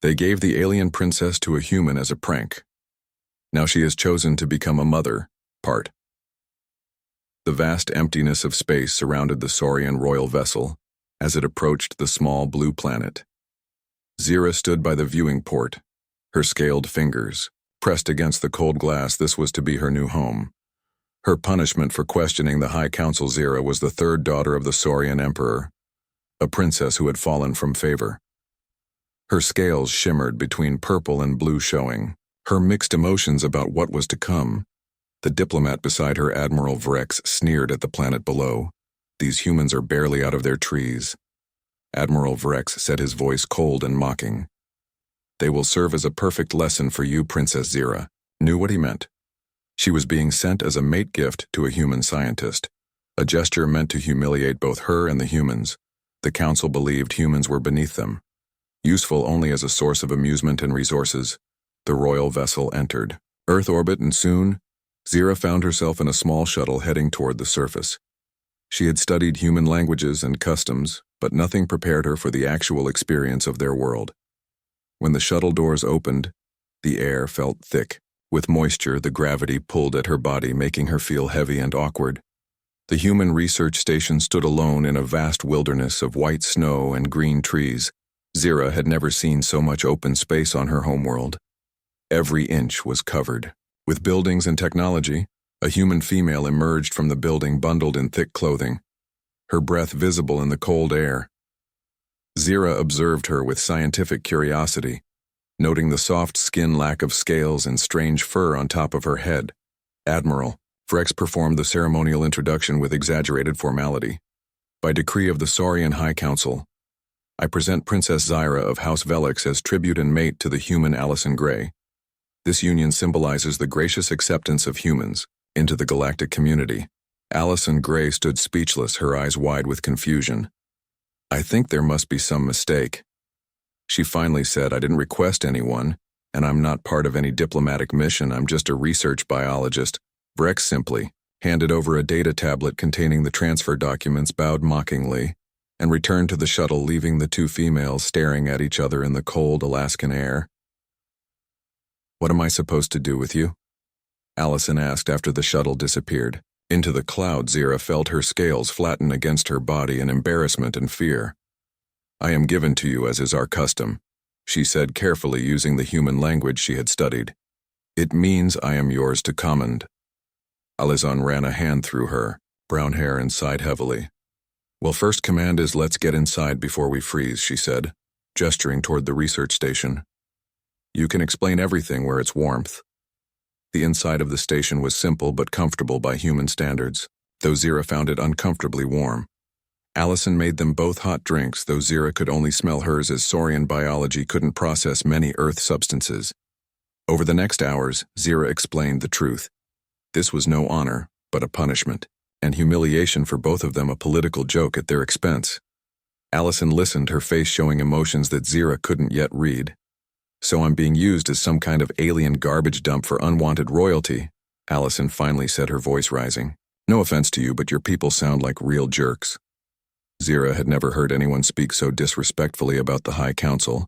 They gave the alien princess to a human as a prank. Now she has chosen to become a mother. Part. The vast emptiness of space surrounded the Saurian royal vessel as it approached the small blue planet. Zira stood by the viewing port, her scaled fingers pressed against the cold glass. This was to be her new home. Her punishment for questioning the High Council Zira was the third daughter of the Saurian emperor, a princess who had fallen from favor. Her scales shimmered between purple and blue, showing her mixed emotions about what was to come. The diplomat beside her, Admiral Vrex, sneered at the planet below. These humans are barely out of their trees. Admiral Vrex said, his voice cold and mocking. They will serve as a perfect lesson for you. Princess Zira knew what he meant. She was being sent as a mate gift to a human scientist, a gesture meant to humiliate both her and the humans. The council believed humans were beneath them, useful only as a source of amusement and resources. The royal vessel entered Earth orbit, and soon, Zira found herself in a small shuttle heading toward the surface. She had studied human languages and customs, but nothing prepared her for the actual experience of their world. When the shuttle doors opened, the air felt thick. With moisture, the gravity pulled at her body, making her feel heavy and awkward. The human research station stood alone in a vast wilderness of white snow and green trees. Zira had never seen so much open space on her homeworld. Every inch was covered with buildings and technology. A human female emerged from the building, bundled in thick clothing, her breath visible in the cold air. Zira observed her with scientific curiosity, noting the soft skin, lack of scales, and strange fur on top of her head. Admiral Vrex performed the ceremonial introduction with exaggerated formality. By decree of the Saurian High Council, I present Princess Zira of House Velix as tribute and mate to the human Allison Gray. This union symbolizes the gracious acceptance of humans into the galactic community. Allison Gray stood speechless, her eyes wide with confusion. I think there must be some mistake. She finally said, I didn't request anyone, and I'm not part of any diplomatic mission. I'm just a research biologist. Vrex simply handed over a data tablet containing the transfer documents, bowed mockingly, and returned to the shuttle, leaving the two females staring at each other in the cold Alaskan air. What am I supposed to do with you? Allison asked after the shuttle disappeared. Into the cloud, Zira felt her scales flatten against her body in embarrassment and fear. I am given to you as is our custom, she said carefully, using the human language she had studied. It means I am yours to command. Alizon ran a hand through her brown hair and sighed heavily. Well, first command is let's get inside before we freeze, she said, gesturing toward the research station. You can explain everything where it's warmth. The inside of the station was simple but comfortable by human standards, though Zira found it uncomfortably warm. Allison made them both hot drinks, though Zira could only smell hers as Saurian biology couldn't process many Earth substances. Over the next hours, Zira explained the truth. This was no honor, but a punishment, and humiliation for both of them, a political joke at their expense. Allison listened, her face showing emotions that Zira couldn't yet read. So I'm being used as some kind of alien garbage dump for unwanted royalty, Allison finally said, her voice rising. No offense to you, but your people sound like real jerks. Zira had never heard anyone speak so disrespectfully about the High Council,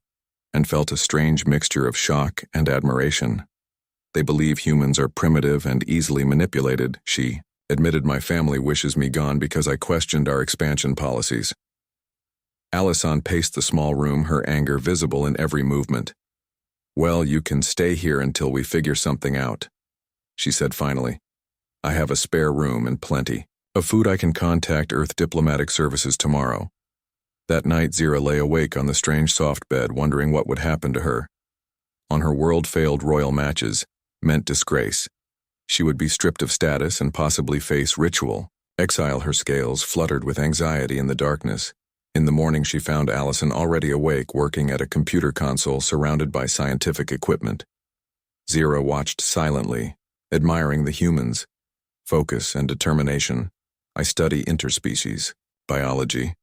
and felt a strange mixture of shock and admiration. They believe humans are primitive and easily manipulated, she admitted. My family wishes me gone because I questioned our expansion policies. Allison paced the small room, her anger visible in every movement. Well, you can stay here until we figure something out, she said finally. I have a spare room and plenty of food. I can contact Earth Diplomatic Services tomorrow. That night, Zira lay awake on the strange soft bed, wondering what would happen to her. On her world, failed royal matches meant disgrace. She would be stripped of status and possibly face ritual exile. Her scales fluttered with anxiety in the darkness. In the morning, she found Allison already awake, working at a computer console surrounded by scientific equipment. Zira watched silently, admiring the humans' focus and determination. I study interspecies biology,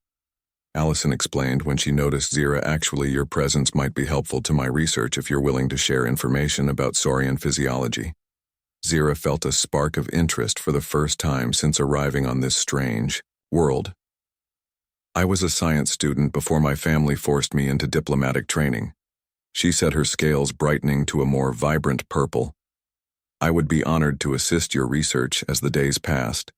Allison explained when she noticed Zira. Actually, your presence might be helpful to my research if you're willing to share information about Saurian physiology. Zira felt a spark of interest for the first time since arriving on this strange world. I was a science student before my family forced me into diplomatic training. she said, her scales brightening to a more vibrant purple. "I would be honored to assist your research." As the days passed,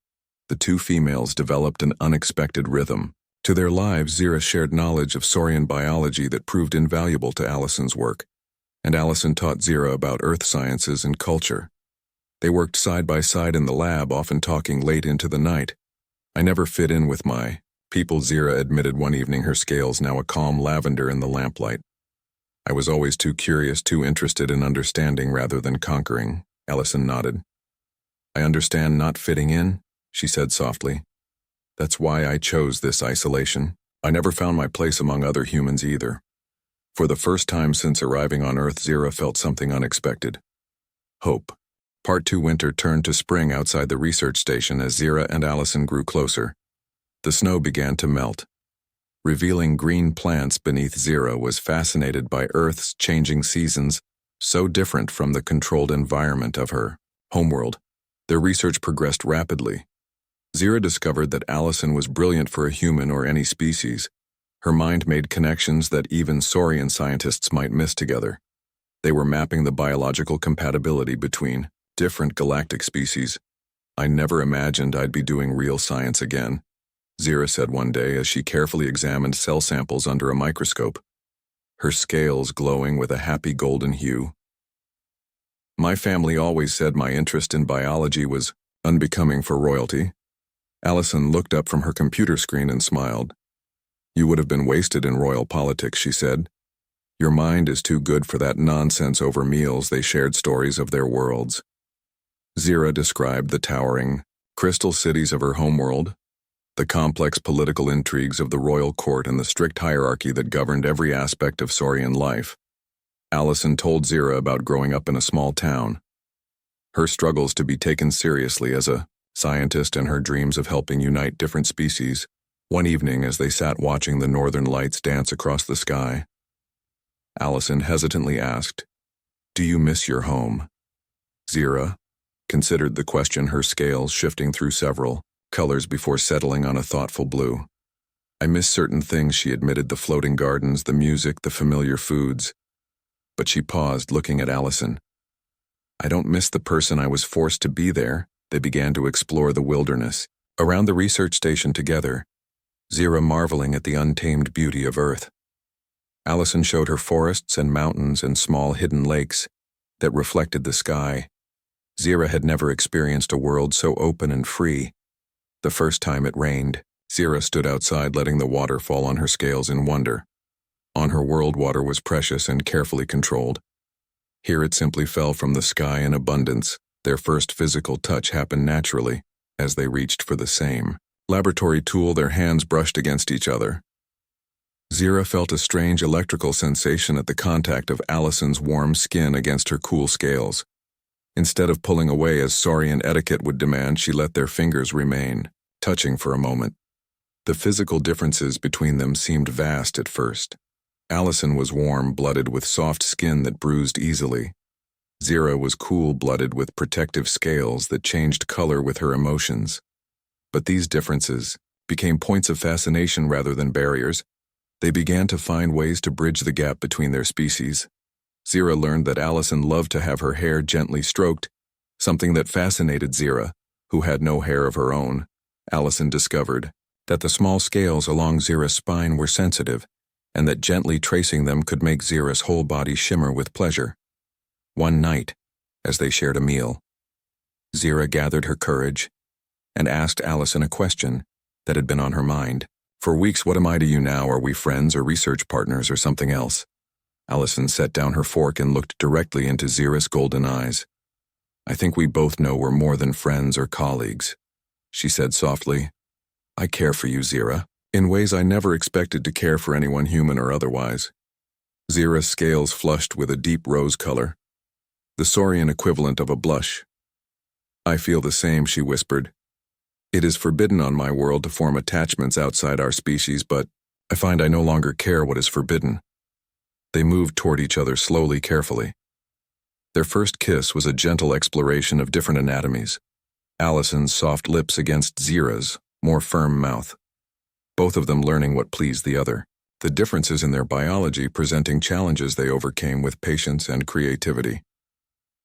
the two females developed an unexpected rhythm to their lives. Zira shared knowledge of Saurian biology that proved invaluable to Allison's work, and Allison taught Zira about earth sciences and culture. They worked side by side in the lab, often talking late into the night. "I never fit in with my people," Zira admitted one evening, her scales now a calm lavender in the lamplight. "I was always too curious, too interested in understanding rather than conquering." Allison nodded. "I understand not fitting in," she said softly. "That's why I chose this isolation. I never found my place among other humans either." For the first time since arriving on Earth, Zira felt something unexpected. Hope. Part 2. Winter turned to spring outside the research station as Zira and Allison grew closer. The snow began to melt, revealing green plants beneath. Zira was fascinated by Earth's changing seasons, so different from the controlled environment of her homeworld. Their research progressed rapidly. Zira discovered that Allison was brilliant for a human or any species. Her mind made connections that even Saurian scientists might miss together. They were mapping the biological compatibility between different galactic species. "I never imagined I'd be doing real science again," Zira said one day as she carefully examined cell samples under a microscope, her scales glowing with a happy golden hue. "My family always said my interest in biology was unbecoming for royalty." Allison looked up from her computer screen and smiled. "You would have been wasted in royal politics," she said. "Your mind is too good for that nonsense." Over meals, they shared stories of their worlds. Zira described the towering crystal cities of her homeworld, the complex political intrigues of the royal court, and the strict hierarchy that governed every aspect of Saurian life. Allison told Zira about growing up in a small town, her struggles to be taken seriously as a scientist, and her dreams of helping unite different species. One evening, as they sat watching the northern lights dance across the sky, Allison hesitantly asked, "Do you miss your home?" Zira considered the question, her scales shifting through several colors before settling on a thoughtful blue. "I miss certain things," she admitted, "the floating gardens, the music, the familiar foods." But she paused, looking at Allison. "I don't miss the person I was forced to be there." They began to explore the wilderness around the research station together, Zira marveling at the untamed beauty of Earth. Allison showed her forests and mountains and small hidden lakes that reflected the sky. Zira had never experienced a world so open and free. The first time it rained, Zira stood outside, letting the water fall on her scales in wonder. On her world, water was precious and carefully controlled. Here it simply fell from the sky in abundance. Their first physical touch happened naturally. As they reached for the same laboratory tool, their hands brushed against each other. Zira felt a strange electrical sensation at the contact of Allison's warm skin against her cool scales. Instead of pulling away as Saurian etiquette would demand, she let their fingers remain, touching for a moment. The physical differences between them seemed vast at first. Allison was warm-blooded with soft skin that bruised easily. Zira was cool-blooded with protective scales that changed color with her emotions. But these differences became points of fascination rather than barriers. They began to find ways to bridge the gap between their species. Zira learned that Allison loved to have her hair gently stroked, something that fascinated Zira, who had no hair of her own. Allison discovered that the small scales along Zira's spine were sensitive, and that gently tracing them could make Zira's whole body shimmer with pleasure. One night, as they shared a meal, Zira gathered her courage and asked Allison a question that had been on her mind. "For weeks, what am I to you now? Are we friends or research partners or something else?" Allison set down her fork and looked directly into Zira's golden eyes. "I think we both know we're more than friends or colleagues," she said softly. "I care for you, Zira, in ways I never expected to care for anyone, human or otherwise." Zira's scales flushed with a deep rose color, the Saurian equivalent of a blush. "I feel the same," she whispered. "It is forbidden on my world to form attachments outside our species, but I find I no longer care what is forbidden." They moved toward each other slowly, carefully. Their first kiss was a gentle exploration of different anatomies. Allison's soft lips against Zira's more firm mouth, both of them learning what pleased the other. the differences in their biology presenting challenges they overcame with patience and creativity.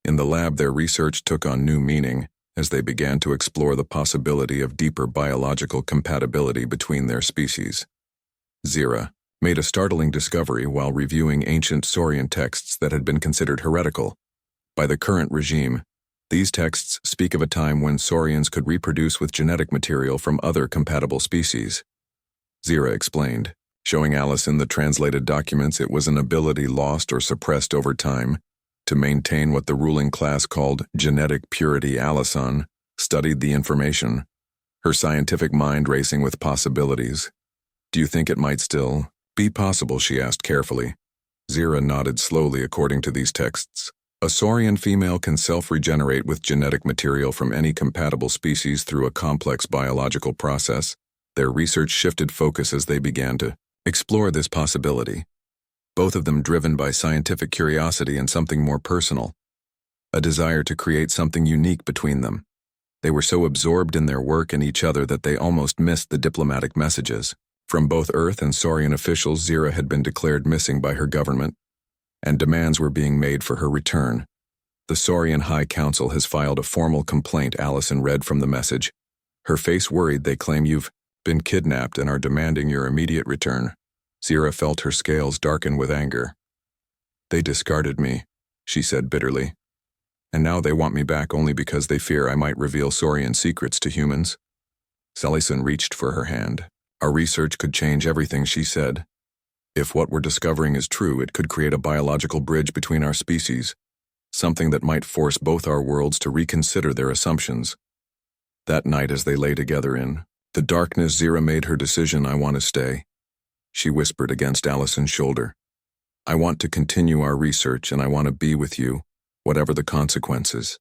In the lab, their research took on new meaning as they began to explore the possibility of deeper biological compatibility between their species. Zira made a startling discovery while reviewing ancient Saurian texts that had been considered heretical by the current regime. These texts speak of a time when Saurians could reproduce with genetic material from other compatible species. Zira explained, showing Allison the translated documents. It was an ability lost or suppressed over time to maintain what the ruling class called genetic purity. Allison studied the information, her scientific mind racing with possibilities. "Do you think it might still be possible?" she asked carefully. Zira nodded slowly. According to these texts, a Saurian female can self-regenerate with genetic material from any compatible species through a complex biological process. Their research shifted focus as they began to explore this possibility, both of them driven by scientific curiosity and something more personal, a desire to create something unique between them. They were so absorbed in their work and each other that they almost missed the diplomatic messages. From both Earth and Saurian officials, Zira had been declared missing by her government, and demands were being made for her return. "The Saurian High Council has filed a formal complaint," Allison read from the message, her face worried. "They claim you've been kidnapped and are demanding your immediate return." Zira felt her scales darken with anger. "They discarded me," she said bitterly, "and now they want me back only because they fear I might reveal Saurian secrets to humans." Allison reached for her hand. "Our research could change everything," she said. "If what we're discovering is true, it could create a biological bridge between our species, something that might force both our worlds to reconsider their assumptions." That night, as they lay together in the darkness, Zira made her decision. "I want to stay," she whispered against Allison's shoulder. "I want to continue our research, and I want to be with you, whatever the consequences."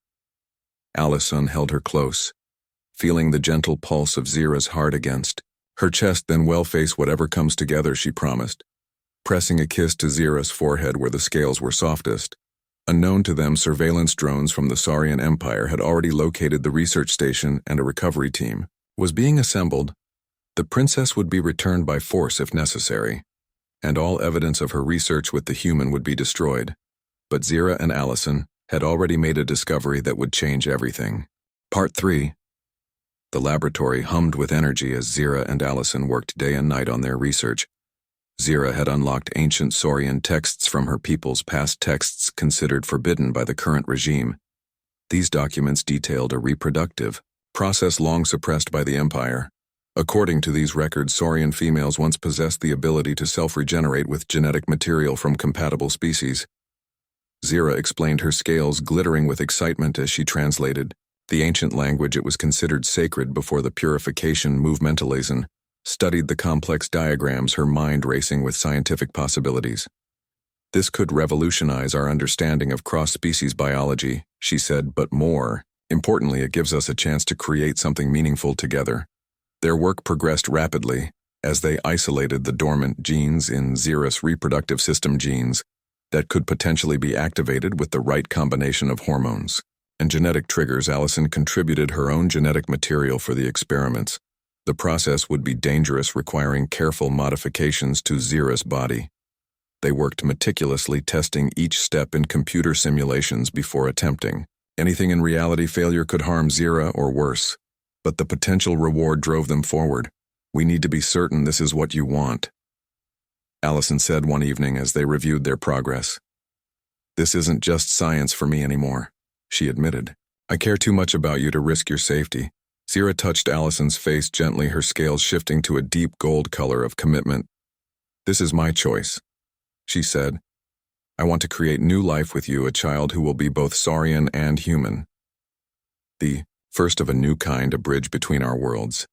Allison held her close, feeling the gentle pulse of Zira's heart against her chest. "Then we'll face whatever comes together," she promised, pressing a kiss to Zira's forehead where the scales were softest. Unknown to them, surveillance drones from the Saurian Empire had already located the research station, and a recovery team was being assembled. The princess would be returned by force if necessary, and all evidence of her research with the human would be destroyed. But Zira and Allison had already made a discovery that would change everything. Part 3. The laboratory hummed with energy as Zira and Allison worked day and night on their research. Zira had unlocked ancient Saurian texts from her people's past, texts considered forbidden by the current regime. These documents detailed a reproductive process long suppressed by the Empire. According to these records, Saurian females once possessed the ability to self-regenerate with genetic material from compatible species. Zira explained, her scales glittering with excitement as she translated the ancient language. It was considered sacred before the purification movement. Allison studied the complex diagrams, her mind racing with scientific possibilities. "This could revolutionize our understanding of cross-species biology," she said, "but more importantly, it gives us a chance to create something meaningful together." Their work progressed rapidly as they isolated the dormant genes in Zira's reproductive system, genes that could potentially be activated with the right combination of hormones and genetic triggers. Allison contributed her own genetic material for the experiments. The process would be dangerous, requiring careful modifications to Zira's body. They worked meticulously, testing each step in computer simulations before attempting anything in reality. Failure could harm Zira or worse, but the potential reward drove them forward. "We need to be certain this is what you want," Allison said one evening as they reviewed their progress. "This isn't just science for me anymore," she admitted. "I care too much about you to risk your safety." Zira touched Allison's face gently, her scales shifting to a deep gold color of commitment. "This is my choice," she said. "I want to create new life with you, a child who will be both Saurian and human. The first of a new kind, a bridge between our worlds."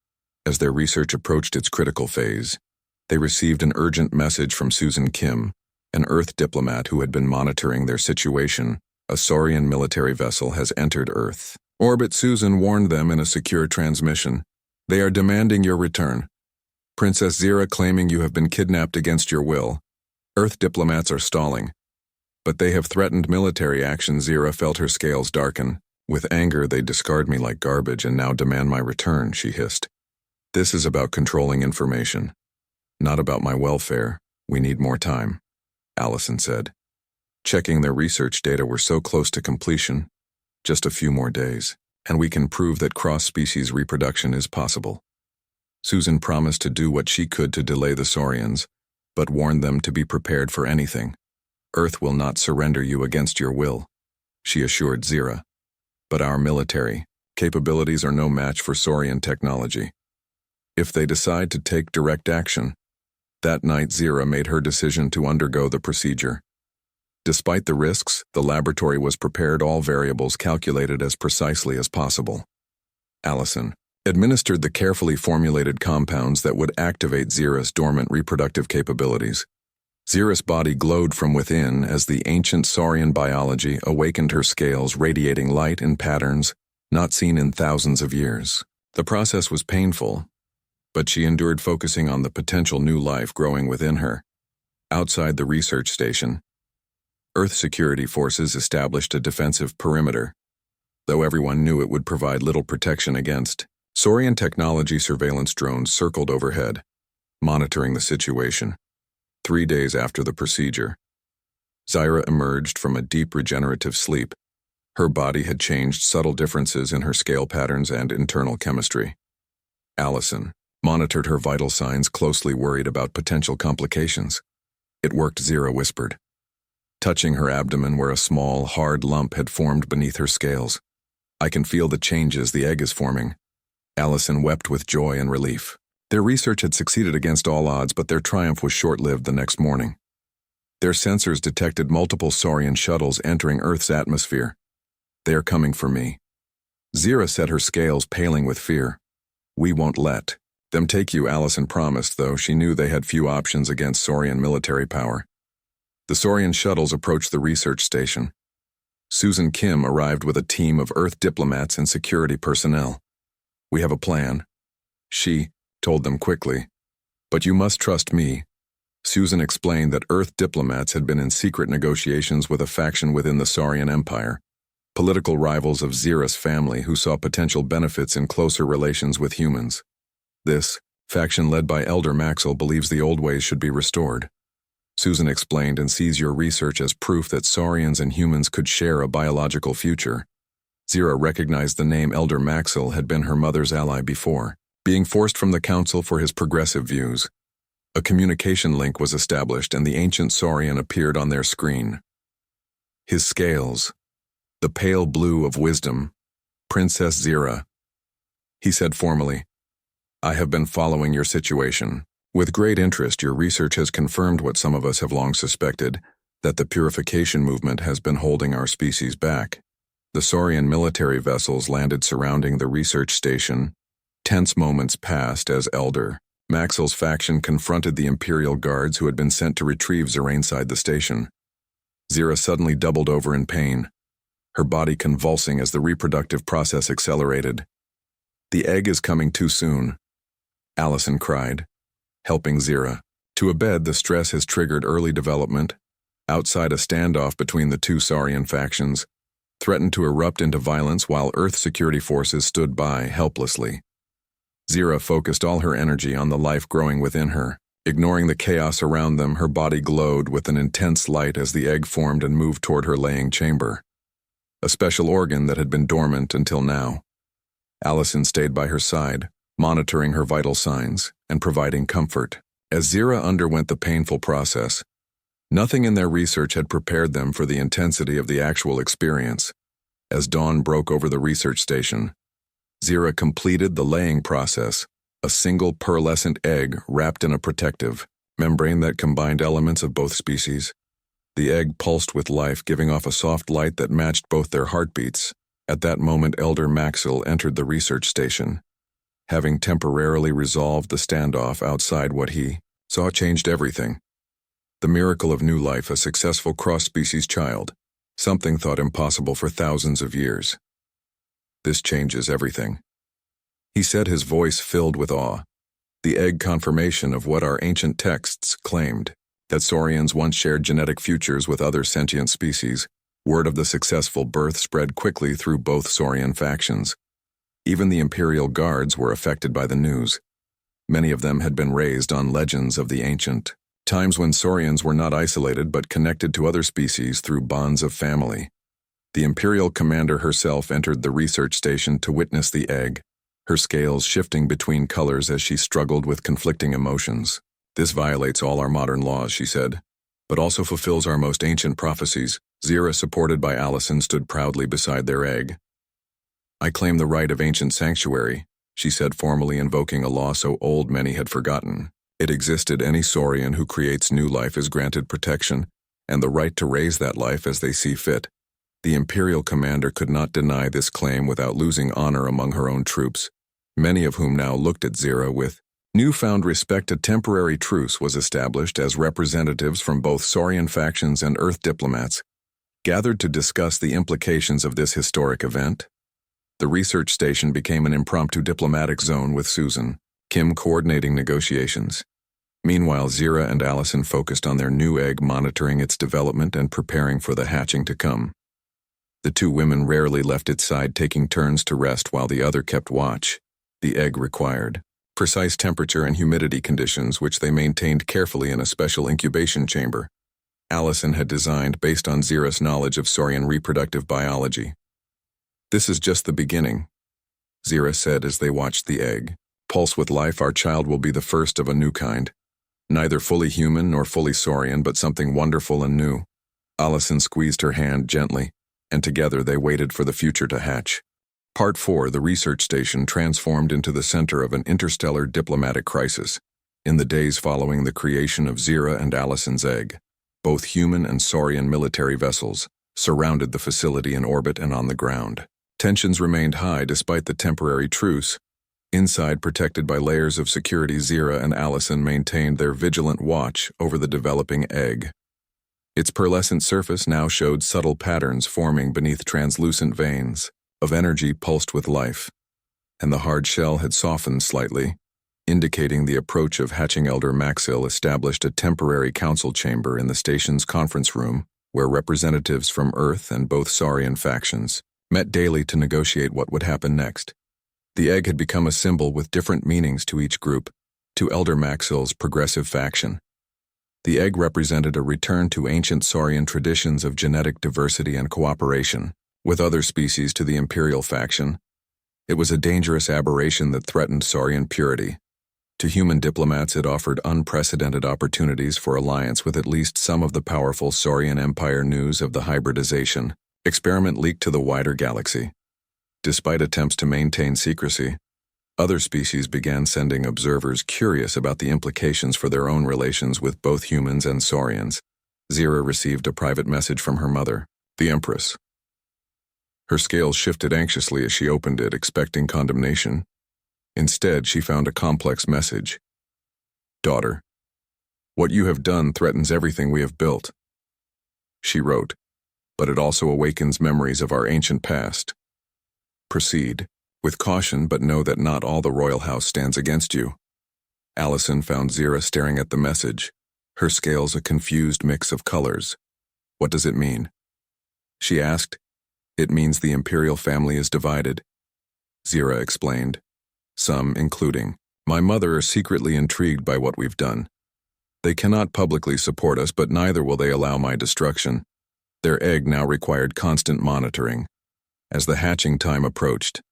As their research approached its critical phase, they received an urgent message from Susan Kim, an Earth diplomat who had been monitoring their situation. "A Saurian military vessel has entered Earth orbit," Susan warned them in a secure transmission. "They are demanding your return. Princess Zira claiming you have been kidnapped against your will. Earth diplomats are stalling, but they have threatened military action." Zira felt her scales darken. "With anger, they discard me like garbage and now demand my return," she hissed. "This is about controlling information, not about my welfare." We need more time, Allison said. Checking their research data, we're so close to completion. Just a few more days, and we can prove that cross-species reproduction is possible. Susan promised to do what she could to delay the Saurians, but warned them to be prepared for anything. Earth will not surrender you against your will, she assured Zira. But our military capabilities are no match for Saurian technology. If they decide to take direct action, that night Zira made her decision to undergo the procedure. Despite the risks, the laboratory was prepared, all variables calculated as precisely as possible. Allison administered the carefully formulated compounds that would activate Zira's dormant reproductive capabilities. Zira's body glowed from within as the ancient Saurian biology awakened her scales, radiating light in patterns not seen in thousands of years. The process was painful, but she endured, focusing on the potential new life growing within her. Outside the research station, Earth security forces established a defensive perimeter, though everyone knew it would provide little protection against. Saurian technology surveillance drones circled overhead, monitoring the situation. 3 days after the procedure, Zira emerged from a deep regenerative sleep. Her body had changed, subtle differences in her scale patterns and internal chemistry. Allison monitored her vital signs closely, worried about potential complications. It worked, Zira whispered, touching her abdomen where a small, hard lump had formed beneath her scales. I can feel the changes the egg is forming. Allison wept with joy and relief. Their research had succeeded against all odds, but their triumph was short-lived. The next morning, their sensors detected multiple Saurian shuttles entering Earth's atmosphere. They are coming for me. Zira set her scales, paling with fear. We won't let them take you, Allison promised, though she knew they had few options against Saurian military power. The Saurian shuttles approached the research station. Susan Kim arrived with a team of Earth diplomats and security personnel. We have a plan, she told them quickly. But you must trust me. Susan explained that Earth diplomats had been in secret negotiations with a faction within the Saurian Empire, political rivals of Zira's family who saw potential benefits in closer relations with humans. This faction, led by Elder Maxwell, believes the old ways should be restored, Susan explained, and sees your research as proof that Saurians and humans could share a biological future. Zira recognized the name. Elder Maxwell had been her mother's ally before, being forced from the council for his progressive views. A communication link was established, and the ancient Saurian appeared on their screen. His scales, the pale blue of wisdom. Princess Zira, he said formally, I have been following your situation with great interest. Your research has confirmed what some of us have long suspected, that the purification movement has been holding our species back. The Saurian military vessels landed surrounding the research station. Tense moments passed as Elder Maxwell's faction confronted the Imperial Guards who had been sent to retrieve Zira inside the station. Zira suddenly doubled over in pain, her body convulsing as the reproductive process accelerated. The egg is coming too soon, Allison cried, helping Zira to a bed. The stress has triggered early development. Outside, a standoff between the two Saurian factions threatened to erupt into violence while Earth security forces stood by helplessly. Zira focused all her energy on the life growing within her. Ignoring the chaos around them, her body glowed with an intense light as the egg formed and moved toward her laying chamber, a special organ that had been dormant until now. Allison stayed by her side, monitoring her vital signs and providing comfort. As Zira underwent the painful process, nothing in their research had prepared them for the intensity of the actual experience. As dawn broke over the research station, Zira completed the laying process, a single pearlescent egg wrapped in a protective membrane that combined elements of both species. The egg pulsed with life, giving off a soft light that matched both their heartbeats. At that moment, Elder Maxwell entered the research station, having temporarily resolved the standoff outside. What he saw changed everything. The miracle of new life, a successful cross-species child, something thought impossible for thousands of years. This changes everything, he said, his voice filled with awe. The egg confirmation of what our ancient texts claimed, that Saurians once shared genetic futures with other sentient species. Word of the successful birth spread quickly through both Saurian factions. Even the Imperial Guards were affected by the news. Many of them had been raised on legends of the ancient Times when Saurians were not isolated but connected to other species through bonds of family. The Imperial commander herself entered the research station to witness the egg, her scales shifting between colors as she struggled with conflicting emotions. "This violates all our modern laws," she said, "but also fulfills our most ancient prophecies." Zira, supported by Allison, stood proudly beside their egg. "I claim the right of ancient sanctuary," she said, formally invoking a law so old many had forgotten. It existed. Any Saurian who creates new life is granted protection and the right to raise that life as they see fit. The Imperial commander could not deny this claim without losing honor among her own troops, many of whom now looked at Zira with newfound respect. A temporary truce was established as representatives from both Saurian factions and Earth diplomats gathered to discuss the implications of this historic event. The research station became an impromptu diplomatic zone with Susan, Kim coordinating negotiations. Meanwhile, Zira and Allison focused on their new egg, monitoring its development and preparing for the hatching to come. The two women rarely left its side, taking turns to rest while the other kept watch. The egg required precise temperature and humidity conditions, which they maintained carefully in a special incubation chamber Allison had designed based on Zira's knowledge of Saurian reproductive biology. "This is just the beginning," Zira said as they watched the egg pulse with life. "Our child will be the first of a new kind, neither fully human nor fully Saurian, but something wonderful and new." Allison squeezed her hand gently, and together they waited for the future to hatch. Part 4. The research station transformed into the center of an interstellar diplomatic crisis. In the days following the creation of Zira and Allison's egg, both human and Saurian military vessels surrounded the facility in orbit and on the ground. Tensions remained high despite the temporary truce. Inside, protected by layers of security, Zira and Allison maintained their vigilant watch over the developing egg. Its pearlescent surface now showed subtle patterns forming beneath translucent veins of energy pulsed with life, and the hard shell had softened slightly, indicating the approach of hatching. Elder Maxil established a temporary council chamber in the station's conference room, where representatives from Earth and both Saurian factions met daily to negotiate what would happen next. The egg had become a symbol with different meanings to each group. To Elder Maxil's progressive faction, the egg represented a return to ancient Saurian traditions of genetic diversity and cooperation with other species. To the Imperial faction, it was a dangerous aberration that threatened Saurian purity. To human diplomats, it offered unprecedented opportunities for alliance with at least some of the powerful Saurian Empire. News of the hybridization experiment leaked to the wider galaxy. Despite attempts to maintain secrecy, other species began sending observers curious about the implications for their own relations with both humans and Saurians. Zira received a private message from her mother, the Empress. Her scales shifted anxiously as she opened it, expecting condemnation. Instead, she found a complex message. "Daughter, what you have done threatens everything we have built," she wrote, "but it also awakens memories of our ancient past. Proceed with caution, but know that not all the royal house stands against you." Allison found Zira staring at the message, her scales a confused mix of colors. "What does it mean?" she asked. "It means the Imperial family is divided," Zira explained. "Some, including my mother, are secretly intrigued by what we've done. They cannot publicly support us, but neither will they allow my destruction." Their egg now required constant monitoring. As the hatching time approached,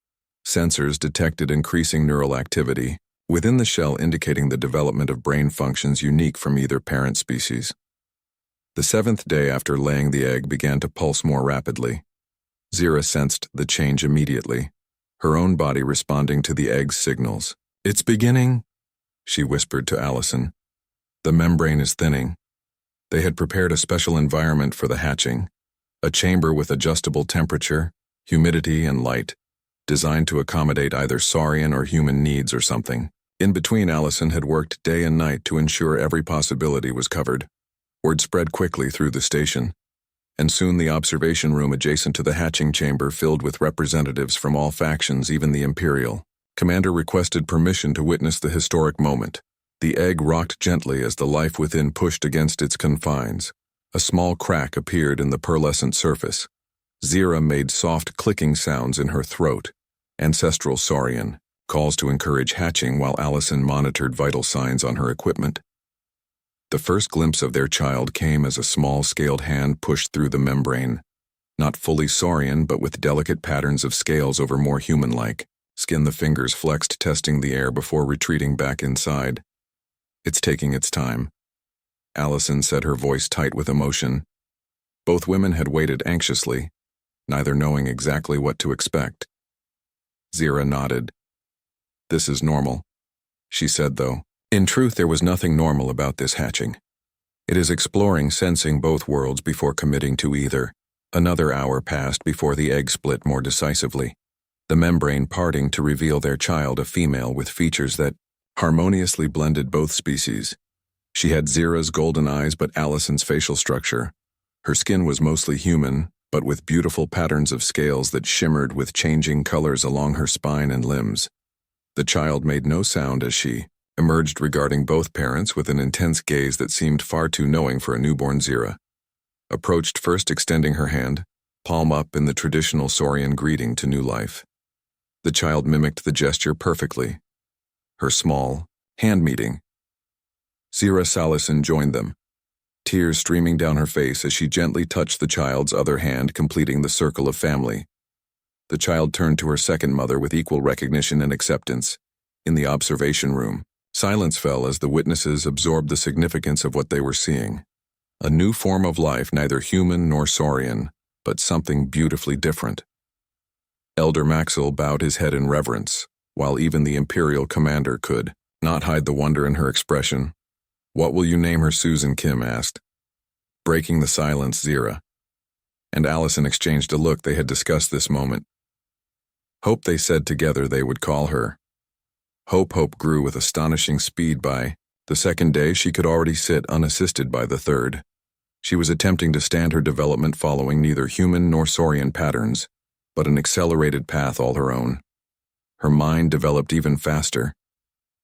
sensors detected increasing neural activity within the shell, indicating the development of brain functions unique from either parent species. The 7th day after laying the egg began to pulse more rapidly. Zira sensed the change immediately, her own body responding to the egg's signals. "It's beginning," she whispered to Allison. "The membrane is thinning." They had prepared a special environment for the hatching, a chamber with adjustable temperature, humidity, and light, designed to accommodate either Saurian or human needs or something. In between, Allison had worked day and night to ensure every possibility was covered. Word spread quickly through the station, and soon the observation room adjacent to the hatching chamber filled with representatives from all factions, even the Imperial. Commander requested permission to witness the historic moment. The egg rocked gently as the life within pushed against its confines. A small crack appeared in the pearlescent surface. Zira made soft clicking sounds in her throat, ancestral Saurian, calls to encourage hatching, while Allison monitored vital signs on her equipment. The first glimpse of their child came as a small-scaled hand pushed through the membrane. Not fully saurian, but with delicate patterns of scales over more human-like skin. The fingers flexed, testing the air before retreating back inside. "It's taking its time," Allison said, her voice tight with emotion. Both women had waited anxiously, neither knowing exactly what to expect. Zira nodded. "This is normal," she said, though. In truth, there was nothing normal about this hatching. It is exploring, sensing both worlds before committing to either. Another hour passed before the egg split more decisively, the membrane parting to reveal their child, a female with features that harmoniously blended both species. She had Zira's golden eyes but Allison's facial structure. Her skin was mostly human, but with beautiful patterns of scales that shimmered with changing colors along her spine and limbs. The child made no sound as she emerged, regarding both parents with an intense gaze that seemed far too knowing for a newborn. Zira approached first, extending her hand, palm up in the traditional Saurian greeting to new life. The child mimicked the gesture perfectly. Her small hand meeting. Zira Salison joined them, tears streaming down her face as she gently touched the child's other hand, completing the circle of family. The child turned to her second mother with equal recognition and acceptance. In the observation room, silence fell as the witnesses absorbed the significance of what they were seeing. A new form of life, neither human nor saurian, but something beautifully different. Elder Maxwell bowed his head in reverence, while even the Imperial commander could not hide the wonder in her expression. "What will you name her?" Susan Kim asked. Breaking the silence, Zira and Allison exchanged a look. They had discussed this moment. Hope, they said together they would call her. Hope grew with astonishing speed. By the second day, she could already sit unassisted by the third. She was attempting to stand her development following neither human nor saurian patterns, but an accelerated path all her own. Her mind developed even faster.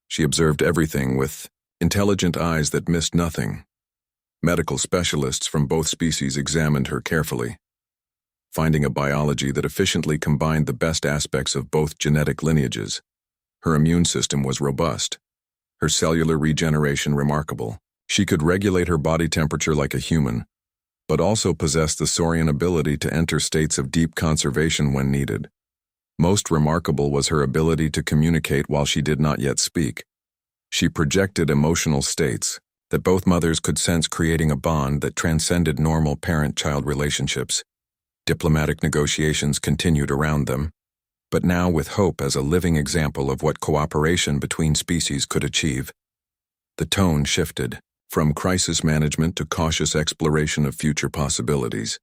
She observed everything with intelligent eyes that missed nothing. Medical specialists from both species examined her carefully, finding a biology that efficiently combined the best aspects of both genetic lineages. Her immune system was robust, her cellular regeneration remarkable. She could regulate her body temperature like a human, but also possessed the saurian ability to enter states of deep conservation when needed. Most remarkable was her ability to communicate while she did not yet speak. She projected emotional states that both mothers could sense, creating a bond that transcended normal parent-child relationships. Diplomatic negotiations continued around them, but now with Hope as a living example of what cooperation between species could achieve. The tone shifted from crisis management to cautious exploration of future possibilities.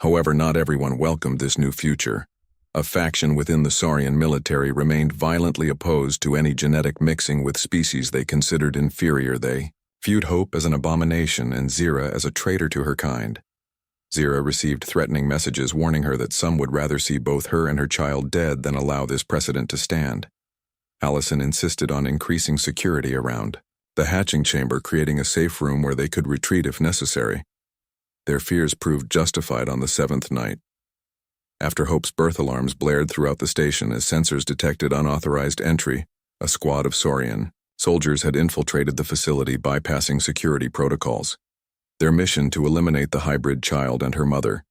However, not everyone welcomed this new future. A faction within the Saurian military remained violently opposed to any genetic mixing with species they considered inferior. They viewed Hope as an abomination and Zira as a traitor to her kind. Zira received threatening messages warning her that some would rather see both her and her child dead than allow this precedent to stand. Allison insisted on increasing security around the hatching chamber, creating a safe room where they could retreat if necessary. Their fears proved justified on the seventh night. After Hope's birth, alarms blared throughout the station as sensors detected unauthorized entry. A squad of Saurian soldiers had infiltrated the facility, bypassing security protocols. Their mission to eliminate the hybrid child and her mother.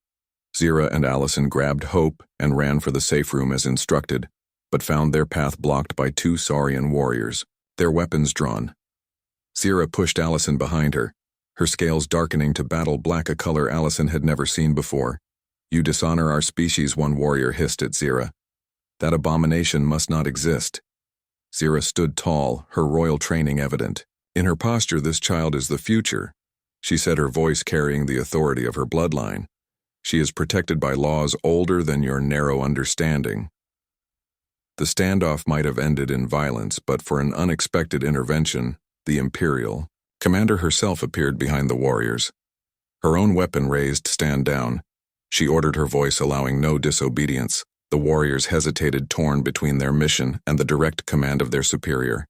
Zira and Allison grabbed Hope and ran for the safe room as instructed, but found their path blocked by two Saurian warriors, their weapons drawn. Zira pushed Allison behind her, her scales darkening to battle black, a color Allison had never seen before. "You dishonor our species," one warrior hissed at Zira. "That abomination must not exist." Zira stood tall, her royal training evident. "In her posture, this child is the future," she said, her voice carrying the authority of her bloodline. "She is protected by laws older than your narrow understanding." The standoff might have ended in violence, but for an unexpected intervention, the Imperial commander herself appeared behind the warriors. Her own weapon raised. "Stand down," she ordered, her voice allowing no disobedience. The warriors hesitated, torn between their mission and the direct command of their superior.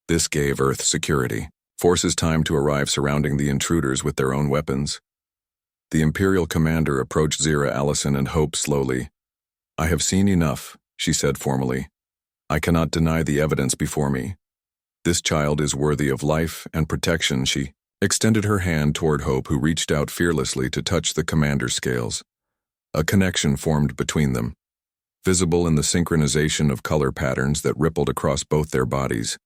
This gave Earth security forces time to arrive, surrounding the intruders with their own weapons. The Imperial commander approached Zira, Allison, and Hope slowly. "I have seen enough," she said formally. "I cannot deny the evidence before me. This child is worthy of life and protection." She extended her hand toward Hope, who reached out fearlessly to touch the commander's scales. A connection formed between them, visible in the synchronization of color patterns that rippled across both their bodies.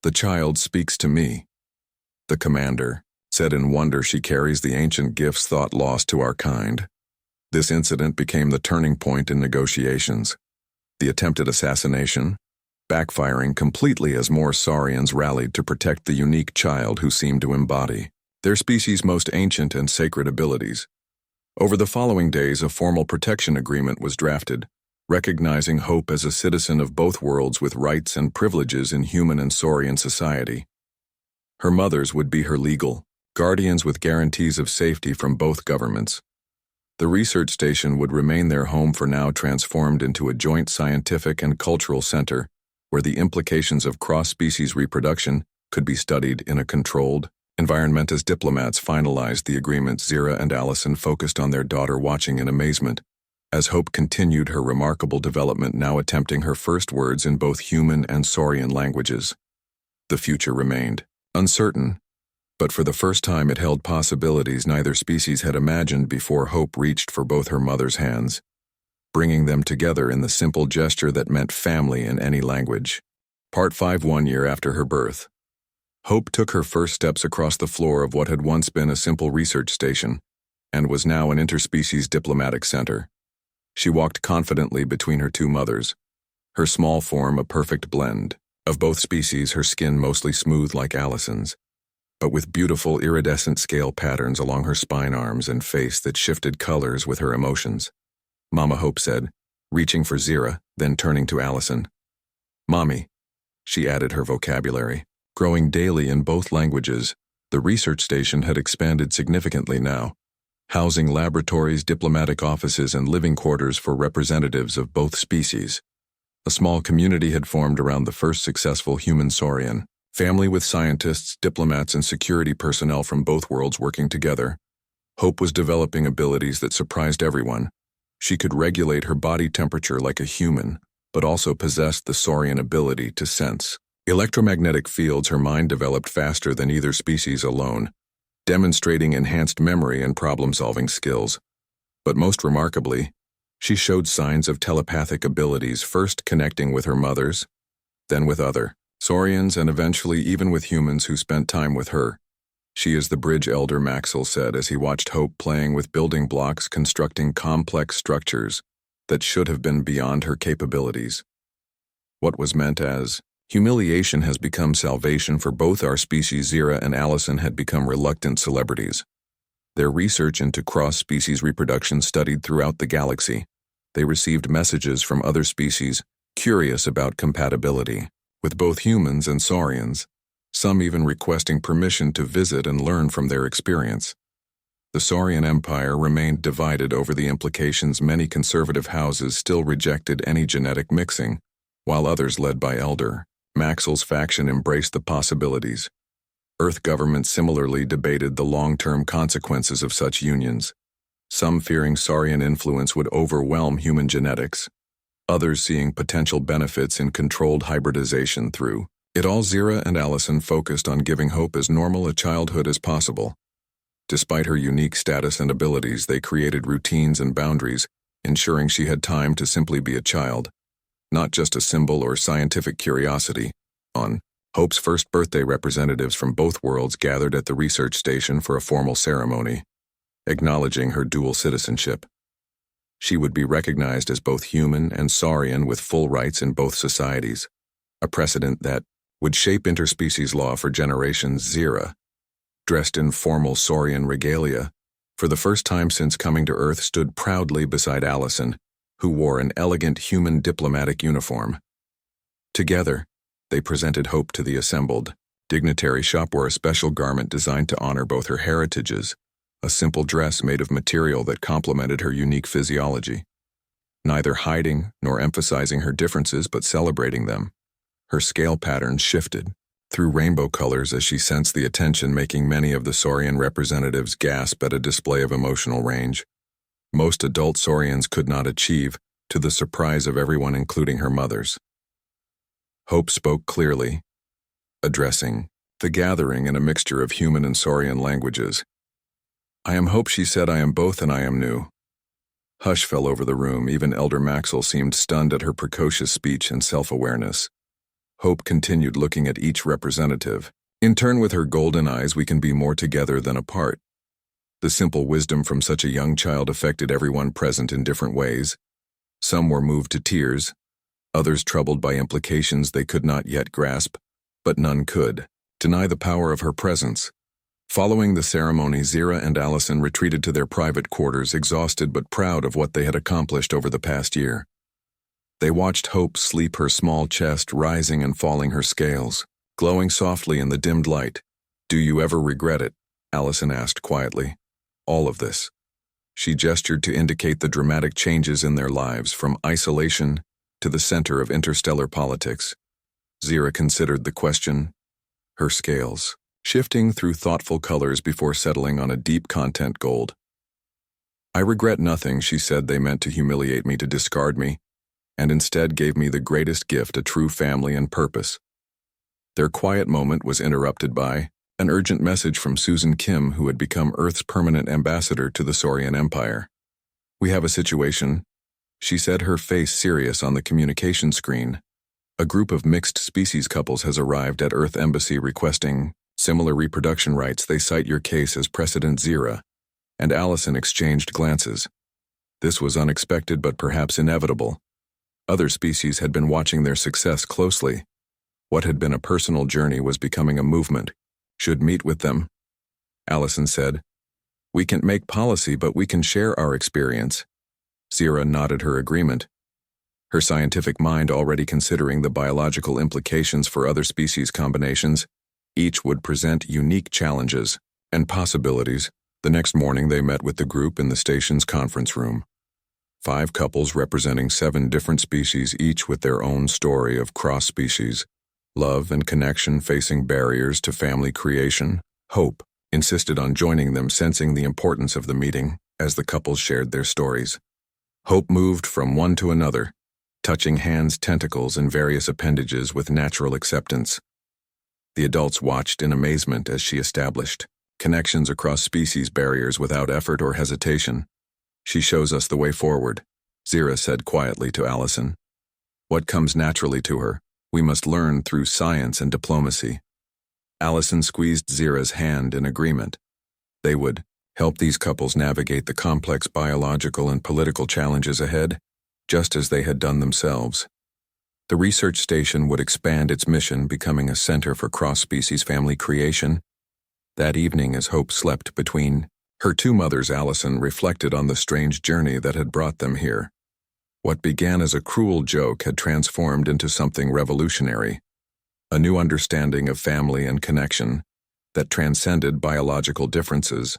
"The child speaks to me," the commander said in wonder. "She carries the ancient gifts thought lost to our kind." This incident became the turning point in negotiations. The attempted assassination, backfiring completely as more Saurians rallied to protect the unique child who seemed to embody their species' most ancient and sacred abilities. Over the following days, a formal protection agreement was drafted, recognizing Hope as a citizen of both worlds with rights and privileges in human and Saurian society. Her mothers would be her legal guardians with guarantees of safety from both governments. The research station would remain their home for now, transformed into a joint scientific and cultural center where the implications of cross-species reproduction could be studied in a controlled environment. As diplomats finalized the agreement, Zira and Allison focused on their daughter, watching in amazement as Hope continued her remarkable development, now attempting her first words in both human and Saurian languages. The future remained uncertain, but for the first time it held possibilities neither species had imagined before. Hope reached for both her mother's hands, bringing them together in the simple gesture that meant family in any language. Part 5. 1 year after her birth, Hope took her first steps across the floor of what had once been a simple research station and was now an interspecies diplomatic center. She walked confidently between her two mothers, her small form a perfect blend of both species, her skin mostly smooth like Allison's, but with beautiful iridescent scale patterns along her spine, arms, and face that shifted colors with her emotions. "Mama," Hope said, reaching for Zira, then turning to Allison. "Mommy," she added her vocabulary, growing daily in both languages. The research station had expanded significantly now, housing laboratories, diplomatic offices, and living quarters for representatives of both species. A small community had formed around the first successful human Saurian family, with scientists, diplomats, and security personnel from both worlds working together. Hope was developing abilities that surprised everyone. She could regulate her body temperature like a human, but also possessed the Saurian ability to sense electromagnetic fields. Her mind developed faster than either species alone, demonstrating enhanced memory and problem-solving skills. But most remarkably, she showed signs of telepathic abilities, first connecting with her mothers, then with other Saurians, and eventually even with humans who spent time with her. "She is the bridge," Elder Maxwell said as he watched Hope playing with building blocks, constructing complex structures that should have been beyond her capabilities. What was meant as humiliation has become salvation for both our species. Zira and Allison had become reluctant celebrities, their research into cross-species reproduction studied throughout the galaxy. They received messages from other species, curious about compatibility with both humans and Saurians, some even requesting permission to visit and learn from their experience. The Saurian Empire remained divided over the implications. Many conservative houses still rejected any genetic mixing, while others, led by Elder Maxwell's faction, embraced the possibilities. Earth governments similarly debated the long-term consequences of such unions, some fearing Saurian influence would overwhelm human genetics, others seeing potential benefits in controlled hybridization. Through it all, Zira and Allison focused on giving Hope as normal a childhood as possible. Despite her unique status and abilities, they created routines and boundaries, ensuring she had time to simply be a child, not just a symbol or scientific curiosity. On Hope's first birthday, representatives from both worlds gathered at the research station for a formal ceremony, acknowledging her dual citizenship. She would be recognized as both human and Saurian with full rights in both societies, a precedent that would shape interspecies law for generations. Zira, dressed in formal Saurian regalia, for the first time since coming to Earth, stood proudly beside Allison, who wore an elegant human diplomatic uniform. Together, they presented Hope to the assembled dignitary. Shop wore a special garment designed to honor both her heritages, a simple dress made of material that complemented her unique physiology, neither hiding nor emphasizing her differences but celebrating them. Her scale patterns shifted through rainbow colors as she sensed the attention, making many of the Saurian representatives gasp at a display of emotional range most adult Saurians could not achieve, to the surprise of everyone, including her mothers. Hope spoke clearly, addressing The gathering in a mixture of human and Saurian languages. I am Hope, she said. I am both and I am new. Hush fell over the room. Even Elder Maxwell seemed stunned at her precocious speech and self-awareness. Hope continued, looking at each representative. In turn, with her golden eyes, we can be more together than apart. The simple wisdom from such a young child affected everyone present in different ways. Some were moved to tears, others troubled by implications they could not yet grasp, but none could deny the power of her presence. Following the ceremony, Zira and Allison retreated to their private quarters, exhausted but proud of what they had accomplished over the past year. They watched Hope sleep, her small chest rising and falling, her scales glowing softly in the dimmed light. Do you ever regret it? Allison asked quietly. All of this. She gestured to indicate the dramatic changes in their lives, from isolation to the center of interstellar politics. Zira considered the question, her scales shifting through thoughtful colors before settling on a deep content gold. I regret nothing, she said. They meant to humiliate me, to discard me, and instead gave me the greatest gift, a true family and purpose. Their quiet moment was interrupted by an urgent message from Susan Kim, who had become Earth's permanent ambassador to the Saurian Empire. We have a situation, she said, her face serious on the communication screen. A group of mixed-species couples has arrived at Earth Embassy requesting similar reproduction rights. They cite your case as precedent. Zira and Allison exchanged glances. This was unexpected but perhaps inevitable. Other species had been watching their success closely. What had been a personal journey was becoming a movement. Should meet with them, Allison said. We can't make policy, but we can share our experience. Zira nodded her agreement, her scientific mind already considering the biological implications for other species combinations. Each would present unique challenges and possibilities. The next morning they met with the group in the station's conference room. 5 couples representing 7 different species, each with their own story of cross-species love and connection, facing barriers to family creation. Hope insisted on joining them, sensing the importance of the meeting as the couples shared their stories. Hope moved from one to another, touching hands, tentacles, and various appendages with natural acceptance. The adults watched in amazement as she established connections across species barriers without effort or hesitation. She shows us the way forward, Zira said quietly to Allison. What comes naturally to her, we must learn through science and diplomacy. Allison squeezed Zira's hand in agreement. They would help these couples navigate the complex biological and political challenges ahead, just as they had done themselves. The research station would expand its mission, becoming a center for cross-species family creation. That evening, as Hope slept between her 2 mothers, Allison reflected on the strange journey that had brought them here. What began as a cruel joke had transformed into something revolutionary, a new understanding of family and connection that transcended biological differences.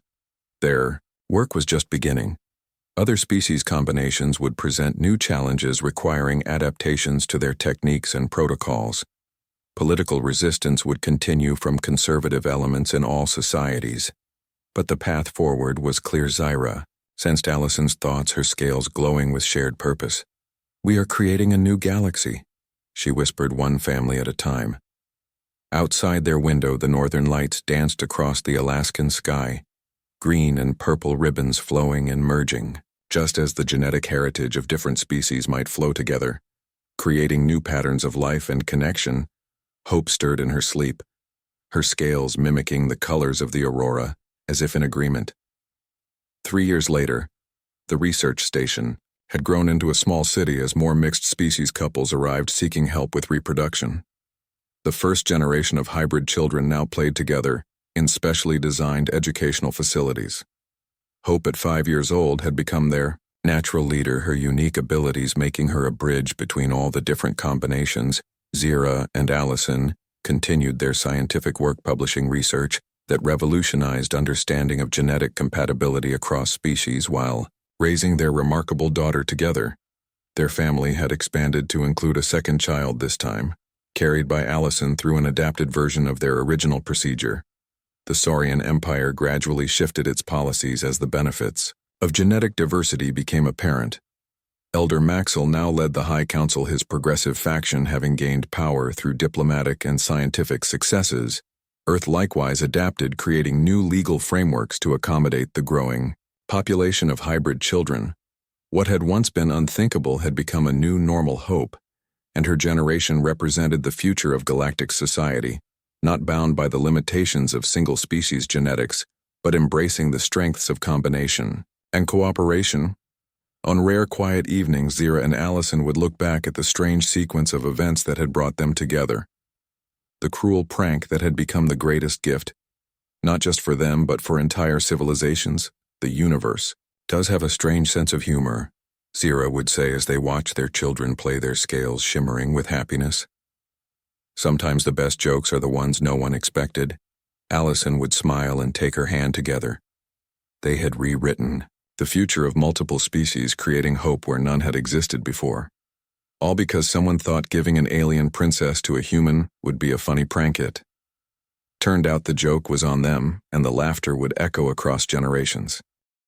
Their work was just beginning. Other species combinations would present new challenges requiring adaptations to their techniques and protocols. Political resistance would continue from conservative elements in all societies. But the path forward was clear. Zira sensed Allison's thoughts, her scales glowing with shared purpose. We are creating a new galaxy, she whispered, one family at a time. Outside their window, the northern lights danced across the Alaskan sky, green and purple ribbons flowing and merging, just as the genetic heritage of different species might flow together, creating new patterns of life and connection. Hope stirred in her sleep, her scales mimicking the colors of the aurora, as if in agreement. 3 years later, the research station had grown into a small city as more mixed-species couples arrived seeking help with reproduction. The first generation of hybrid children now played together in specially designed educational facilities. Hope, at 5 years old, had become their natural leader, her unique abilities making her a bridge between all the different combinations. Zira and Allison continued their scientific work, publishing research that revolutionized understanding of genetic compatibility across species while raising their remarkable daughter together. Their family had expanded to include a second child, this time carried by Allison through an adapted version of their original procedure. The Saurian Empire gradually shifted its policies as the benefits of genetic diversity became apparent. Elder Maxwell now led the High Council, his progressive faction having gained power through diplomatic and scientific successes. Earth likewise adapted, creating new legal frameworks to accommodate the growing population of hybrid children. What had once been unthinkable had become a new normal hope, and her generation represented the future of galactic society, not bound by the limitations of single-species genetics, but embracing the strengths of combination and cooperation. On rare quiet evenings, Zira and Allison would look back at the strange sequence of events that had brought them together. The cruel prank that had become the greatest gift, not just for them but for entire civilizations. The universe does have a strange sense of humor, Zira would say as they watched their children play, their scales shimmering with happiness. Sometimes the best jokes are the ones no one expected. Allison would smile and take her hand together. They had rewritten the future of multiple species, creating hope where none had existed before. All because someone thought giving an alien princess to a human would be a funny prank hit. Turned out the joke was on them, and the laughter would echo across generations.